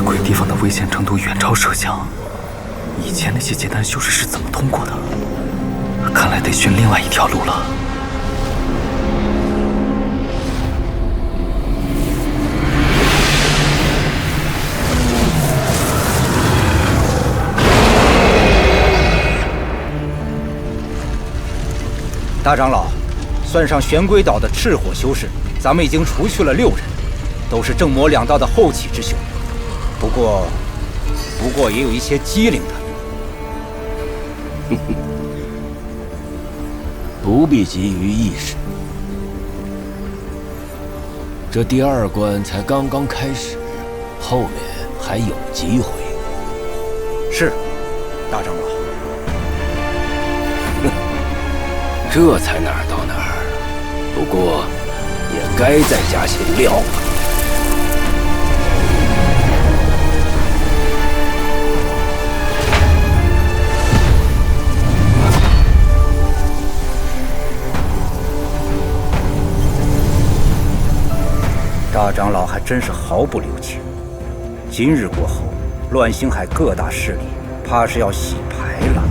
鬼地方的危险程度远超设想。以前那些结丹修士是怎么通过的？看来得寻另外一条路了。大长老，算上玄龟岛的赤火修士，咱们已经除去了6人，都是正魔2道的后起之秀。不过也有一些机灵的。不必急于一时，这第2关才刚刚开始，后面还有机会。是，大长老。这才哪儿到哪儿，不过也该再加些料了。大长老还真是毫不留情。今日过后，乱星海各大势力怕是要洗牌了。